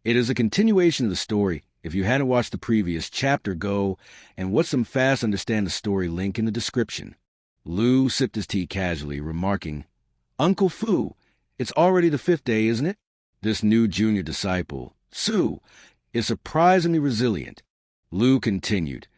It is a continuation of the story. If you hadn't watched the previous chapter, go and watch some fast understand the story link in the description. Lu sipped his tea casually, remarking, "Uncle Fu, it's already the 5th day, isn't it?" This new junior disciple, Su, is surprisingly resilient. Lu continued,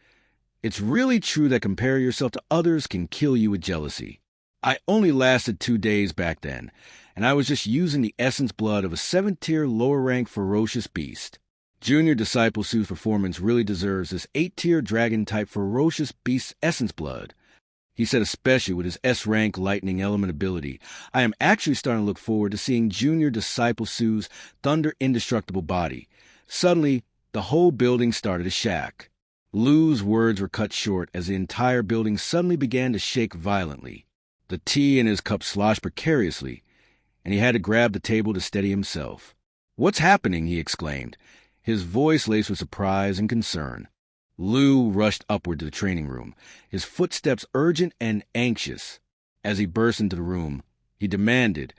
"It's really true that comparing yourself to others can kill you with jealousy. I only lasted 2 days back then, and I was just using the essence blood of a 7th-tier lower-rank ferocious beast. Junior Disciple Su's performance really deserves this 8th-tier dragon-type ferocious beast's essence blood," he said, especially with his S-rank lightning element ability. "I am actually starting to look forward to seeing Junior Disciple Su's thunder indestructible body." Suddenly, the whole building started to shake. Lu's words were cut short as the entire building suddenly began to shake violently. The tea in his cup sloshed precariously, and he had to grab the table to steady himself. "What's happening?" he exclaimed, his voice laced with surprise and concern. Lu rushed upward to the training room, his footsteps urgent and anxious. As he burst into the room, he demanded,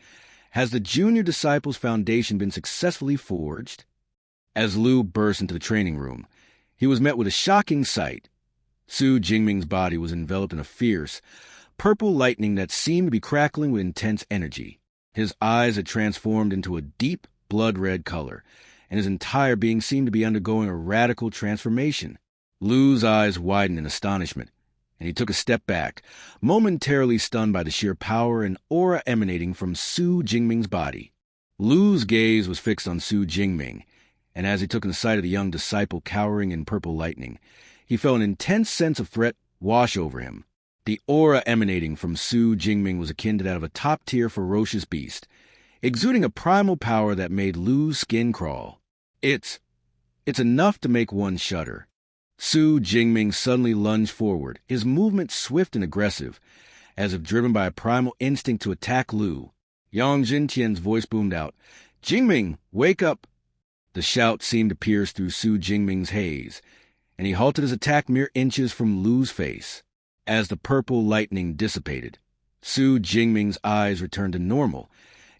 "Has the Junior Disciples Foundation been successfully forged?" As Lu burst into the training room, he was met with a shocking sight. Su Jingming's body was enveloped in a fierce, purple lightning that seemed to be crackling with intense energy. His eyes had transformed into a deep, blood-red color, and his entire being seemed to be undergoing a radical transformation. Lu's eyes widened in astonishment, and he took a step back, momentarily stunned by the sheer power and aura emanating from Su Jingming's body. Lu's gaze was fixed on Su Jingming, and as he took in the sight of the young disciple cowering in purple lightning, he felt an intense sense of threat wash over him. The aura emanating from Su Jingming was akin to that of a top-tier ferocious beast, exuding a primal power that made Lu's skin crawl. It's enough to make one shudder. Su Jingming suddenly lunged forward, his movement swift and aggressive, as if driven by a primal instinct to attack Lu. Yang Jintian's voice boomed out, "Jingming, wake up!" The shout seemed to pierce through Su Jingming's haze, and he halted his attack mere inches from Lu's face. As the purple lightning dissipated, Su Jingming's eyes returned to normal,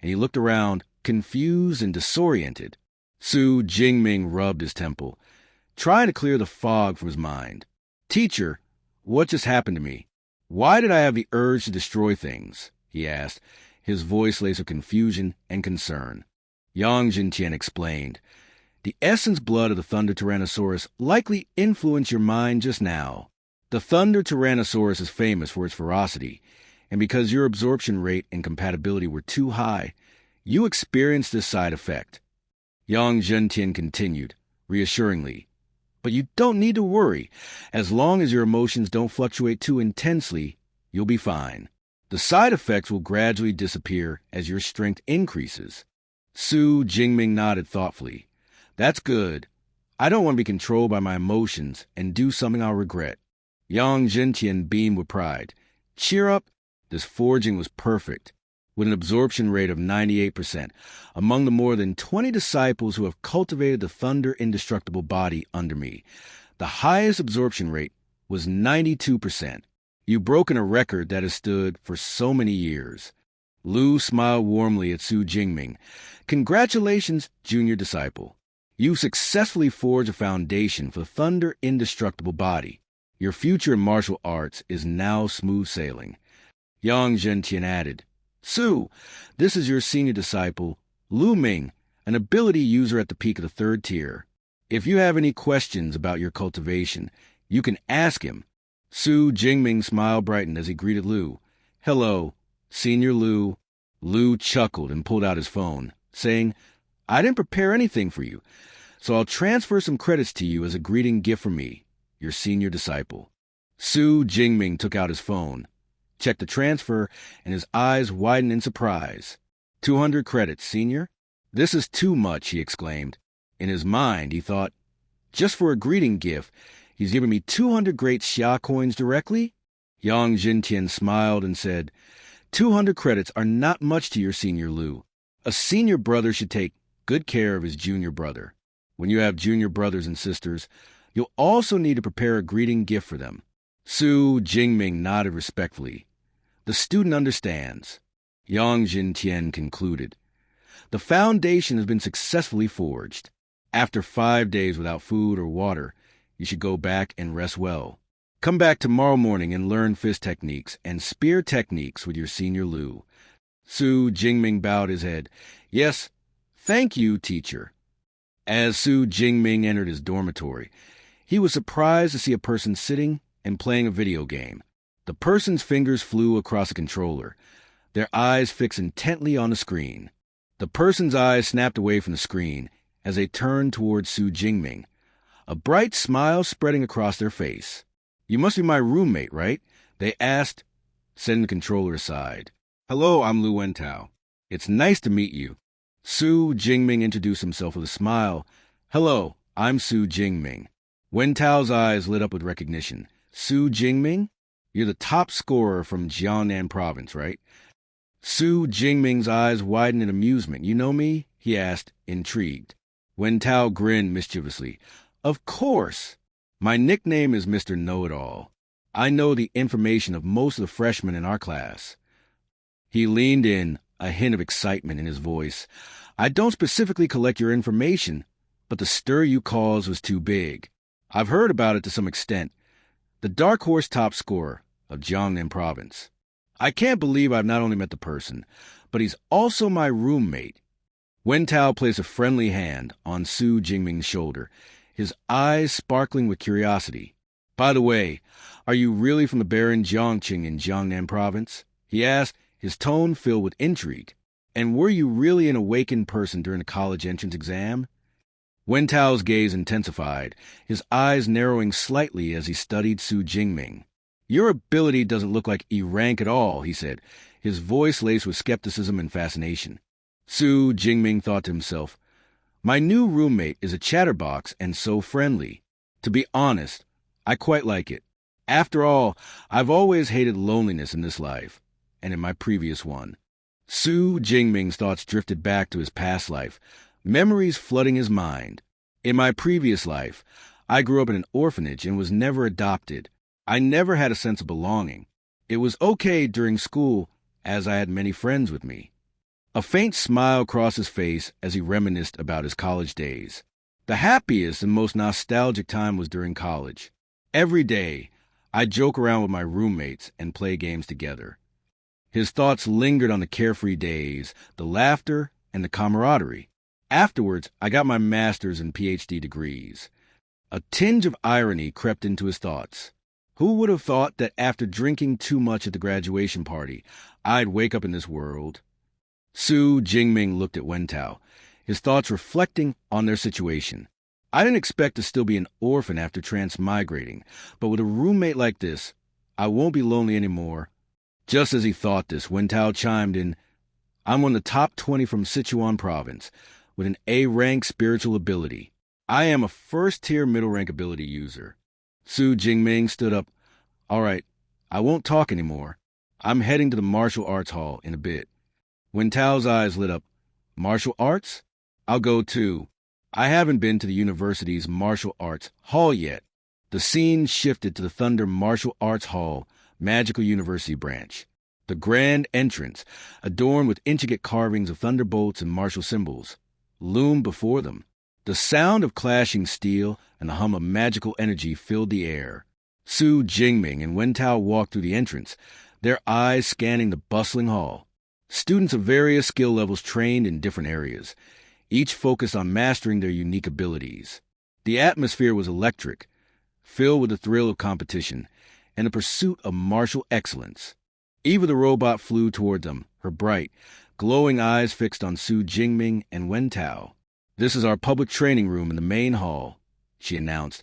and he looked around, confused and disoriented. Su Jingming rubbed his temple, trying to clear the fog from his mind. "Teacher, what just happened to me? Why did I have the urge to destroy things?" he asked, his voice laced with confusion and concern. Yang Jintian explained, "The essence blood of the Thunder Tyrannosaurus likely influenced your mind just now. The Thunder Tyrannosaurus is famous for its ferocity, and because your absorption rate and compatibility were too high, you experienced this side effect." Yang Zhentian continued, reassuringly, "But you don't need to worry. As long as your emotions don't fluctuate too intensely, you'll be fine. The side effects will gradually disappear as your strength increases." Su Jingming nodded thoughtfully. "That's good. I don't want to be controlled by my emotions and do something I'll regret." Yang Zhentian beamed with pride. "Cheer up. This forging was perfect. With an absorption rate of 98%, among the more than 20 disciples who have cultivated the thunder indestructible body under me, the highest absorption rate was 92%. You've broken a record that has stood for so many years." Lu smiled warmly at Su Jingming. "Congratulations, junior disciple. You successfully forged a foundation for the thunder indestructible body. Your future in martial arts is now smooth sailing." Yang Zhentian added, "Su, this is your senior disciple, Lu Ming, an ability user at the peak of the 3rd tier. If you have any questions about your cultivation, you can ask him." Su Jingming's smile brightened as he greeted Lu. "Hello, Senior Lu." Lu chuckled and pulled out his phone, saying, "I didn't prepare anything for you, so I'll transfer some credits to you as a greeting gift from me, your senior disciple." Su Jingming took out his phone, checked the transfer, and his eyes widened in surprise. 200 credits, senior? This is too much, he exclaimed. In his mind, he thought, just for a greeting gift, he's giving me 200 great Xia coins directly? Yang Jintian smiled and said, 200 credits are not much to your senior Lu. A senior brother should take good care of his junior brother. When you have junior brothers and sisters, you'll also need to prepare a greeting gift for them. Su Jingming nodded respectfully. The student understands. Yang Jintian concluded. The foundation has been successfully forged. After 5 days without food or water, you should go back and rest well. Come back tomorrow morning and learn fist techniques and spear techniques with your senior Lu. Su Jingming bowed his head. Yes, thank you, teacher. As Su Jingming entered his dormitory, he was surprised to see a person sitting and playing a video game. The person's fingers flew across a controller, their eyes fixed intently on the screen. The person's eyes snapped away from the screen as they turned towards Su Jingming, a bright smile spreading across their face. You must be my roommate, right? They asked, setting the controller aside. Hello, I'm Lu Wentao. It's nice to meet you. Su Jingming introduced himself with a smile. Hello, I'm Su Jingming. Wentao's eyes lit up with recognition. Su Jingming? You're the top scorer from Jiangnan province, right? Su Jingming's eyes widened in amusement. You know me? He asked, intrigued. Wentao grinned mischievously. Of course. My nickname is Mr. Know-It-All. I know the information of most of the freshmen in our class. He leaned in, a hint of excitement in his voice. I don't specifically collect your information, but the stir you caused was too big. I've heard about it to some extent. The dark horse top scorer of Jiangnan province. I can't believe I've not only met the person, but he's also my roommate. Wentao placed a friendly hand on Su Jingming's shoulder, his eyes sparkling with curiosity. By the way, are you really from the Baron Jiangqing in Jiangnan province? He asked, his tone filled with intrigue. And were you really an awakened person during the college entrance exam? Wentao's gaze intensified, his eyes narrowing slightly as he studied Su Jingming. Your ability doesn't look like E-rank at all, he said, his voice laced with skepticism and fascination. Su Jingming thought to himself, my new roommate is a chatterbox and so friendly. To be honest, I quite like it. After all, I've always hated loneliness in this life, and in my previous one. Su Jingming's thoughts drifted back to his past life, memories flooding his mind. In my previous life, I grew up in an orphanage and was never adopted. I never had a sense of belonging. It was okay during school, as I had many friends with me. A faint smile crossed his face as he reminisced about his college days. The happiest and most nostalgic time was during college. Every day, I'd joke around with my roommates and play games together. His thoughts lingered on the carefree days, the laughter, and the camaraderie. Afterwards, I got my master's and PhD degrees. A tinge of irony crept into his thoughts. Who would have thought that after drinking too much at the graduation party, I'd wake up in this world? Su Jingming looked at Wentao, his thoughts reflecting on their situation. I didn't expect to still be an orphan after transmigrating, but with a roommate like this, I won't be lonely anymore. Just as he thought this, Wentao chimed in, I'm one of the top 20 from Sichuan province, with an A-rank spiritual ability. I am a first-tier middle-rank ability user. Su Jingming stood up. All right, I won't talk anymore. I'm heading to the martial arts hall in a bit. Wentao's eyes lit up. Martial arts? I'll go too. I haven't been to the university's martial arts hall yet. The scene shifted to the Thunder Martial Arts Hall, Magical University branch. The grand entrance, adorned with intricate carvings of thunderbolts and martial symbols, loomed before them. The sound of clashing steel and the hum of magical energy filled the air. Su Jingming and Wentao walked through the entrance, their eyes scanning the bustling hall. Students of various skill levels trained in different areas, each focused on mastering their unique abilities. The atmosphere was electric, filled with the thrill of competition and the pursuit of martial excellence. Eva the robot flew toward them, her bright, glowing eyes fixed on Su Jingming and Wentao. This is our public training room in the main hall, she announced,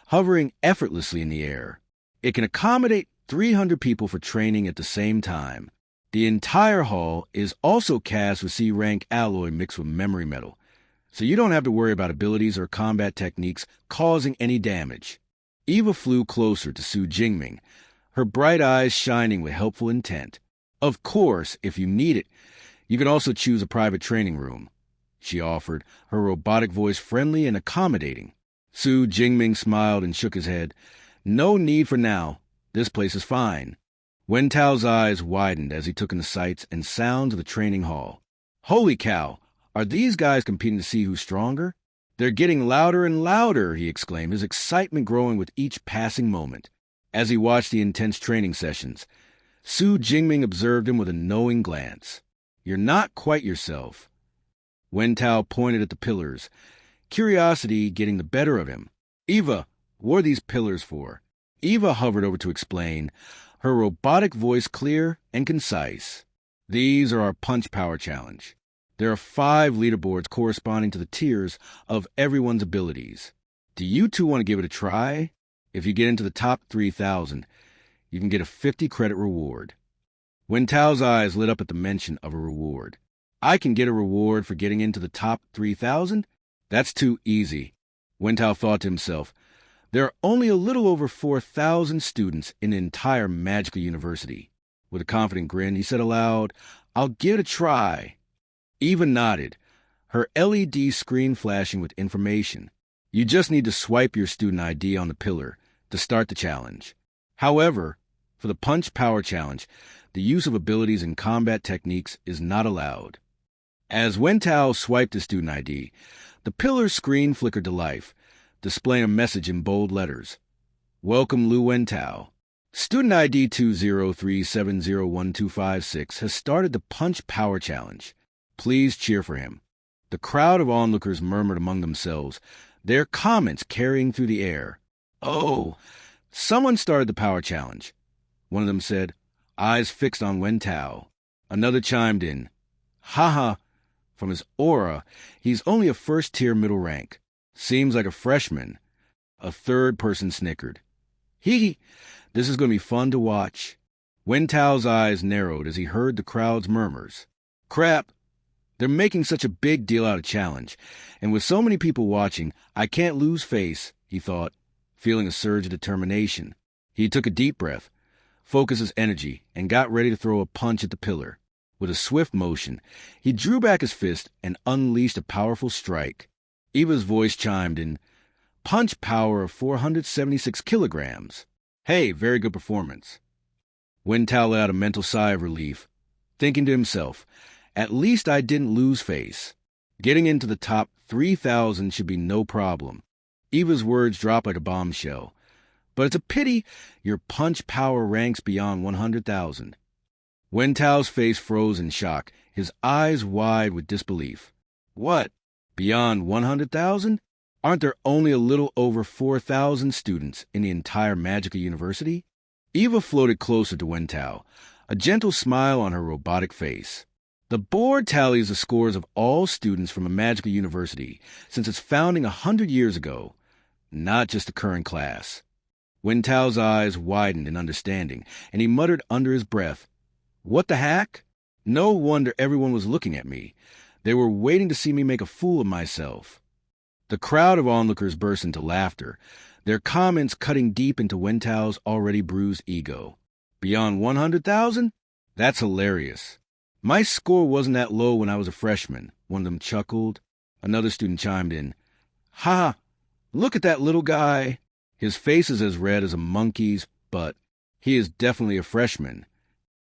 hovering effortlessly in the air. It can accommodate 300 people for training at the same time. The entire hall is also cast with C-rank alloy mixed with memory metal, so you don't have to worry about abilities or combat techniques causing any damage. Eva flew closer to Su Jingming, her bright eyes shining with helpful intent. Of course, if you need it, you can also choose a private training room, she offered, her robotic voice friendly and accommodating. Su Jingming smiled and shook his head. No need for now. This place is fine. Wentao's eyes widened as he took in the sights and sounds of the training hall. Holy cow! Are these guys competing to see who's stronger? They're getting louder and louder, he exclaimed, his excitement growing with each passing moment. As he watched the intense training sessions, Su Jingming observed him with a knowing glance. You're not quite yourself. Wen Tao pointed at the pillars, curiosity getting the better of him. Eva, what are these pillars for? Eva hovered over to explain, her robotic voice clear and concise. These are our punch power challenge. There are 5 leaderboards corresponding to the tiers of everyone's abilities. Do you two want to give it a try? If you get into the top 3,000, you can get a 50 credit reward. Wen Tao's eyes lit up at the mention of a reward. I can get a reward for getting into the top 3,000? That's too easy. Wen Tao thought to himself, there are only a little over 4,000 students in the entire magical university. With a confident grin, he said aloud, I'll give it a try. Eva nodded, her LED screen flashing with information. You just need to swipe your student ID on the pillar to start the challenge. However, for the Punch Power Challenge, the use of abilities and combat techniques is not allowed. As Wen Tao swiped his student ID, the pillar screen flickered to life, displaying a message in bold letters. Welcome, Lu Wen Tao. Student ID 203701256 has started the Punch Power Challenge. Please cheer for him. The crowd of onlookers murmured among themselves, their comments carrying through the air. Oh, someone started the power challenge. One of them said, eyes fixed on Wen Tao. Another chimed in, haha, from his aura, he's only a first-tier middle rank. Seems like a freshman. A third person snickered. Hee, this is going to be fun to watch. Wen Tao's eyes narrowed as he heard the crowd's murmurs. Crap, they're making such a big deal out of challenge, and with so many people watching, I can't lose face, he thought, feeling a surge of determination. He took a deep breath, focused his energy, and got ready to throw a punch at the pillar. With a swift motion, he drew back his fist and unleashed a powerful strike. Eva's voice chimed in, punch power of 476 kilograms. Hey, very good performance. Wen Tao let out a mental sigh of relief, thinking to himself, at least I didn't lose face. Getting into the top 3,000 should be no problem. Eva's words dropped like a bombshell. But it's a pity your punch power ranks beyond 100,000. Wen Tao's face froze in shock, his eyes wide with disbelief. What? Beyond 100,000? Aren't there only a little over 4,000 students in the entire magical university? Eva floated closer to Wen Tao, a gentle smile on her robotic face. The board tallies the scores of all students from a magical university since its founding 100 years ago, not just the current class. Wen Tao's eyes widened in understanding, and he muttered under his breath, What the heck? No wonder everyone was looking at me. They were waiting to see me make a fool of myself. The crowd of onlookers burst into laughter, their comments cutting deep into Wen Tao's already bruised ego. Beyond 100,000? That's hilarious. My score wasn't that low when I was a freshman, one of them chuckled. Another student chimed in. Ha! Look at that little guy. His face is as red as a monkey's, but he is definitely a freshman.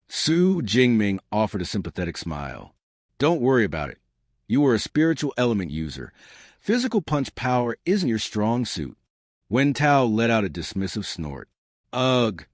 Su Jingming offered a sympathetic smile. Don't worry about it. You are a spiritual element user. Physical punch power isn't your strong suit. Wen Tao let out a dismissive snort. Ugh.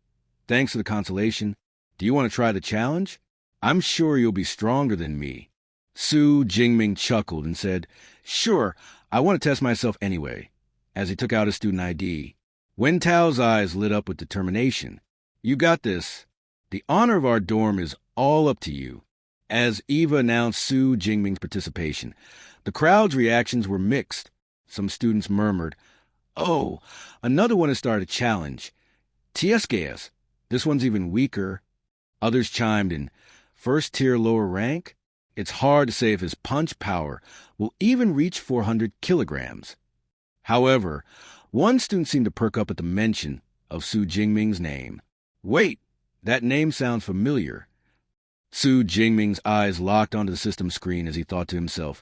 Thanks for the consolation. Do you want to try the challenge? I'm sure you'll be stronger than me. Su Jingming chuckled and said, Sure, I want to test myself anyway, as he took out his student ID. Wen Tao's eyes lit up with determination. You got this. The honor of our dorm is all up to you. As Eva announced Su Jingming's participation, the crowd's reactions were mixed. Some students murmured, Oh, another one has started a challenge. Tiesqueas, this one's even weaker. Others chimed in, First tier lower rank? It's hard to say if his punch power will even reach 400 kilograms. However, one student seemed to perk up at the mention of Su Jingming's name. Wait, that name sounds familiar. Su Jingming's eyes locked onto the system screen as he thought to himself,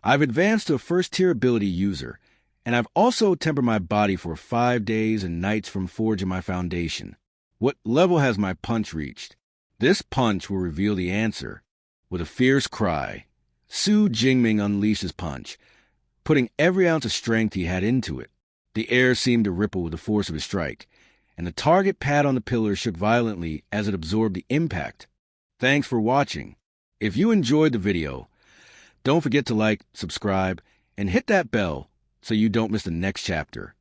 I've advanced to a first-tier ability user, and I've also tempered my body for 5 days and nights from forging my foundation. What level has my punch reached? This punch will reveal the answer. With a fierce cry, Su Jingming unleashed his punch. putting every ounce of strength he had into it. The air seemed to ripple with the force of his strike, and the target pad on the pillar shook violently as it absorbed the impact. Thanks for watching. If you enjoyed the video, don't forget to like, subscribe, and hit that bell so you don't miss the next chapter.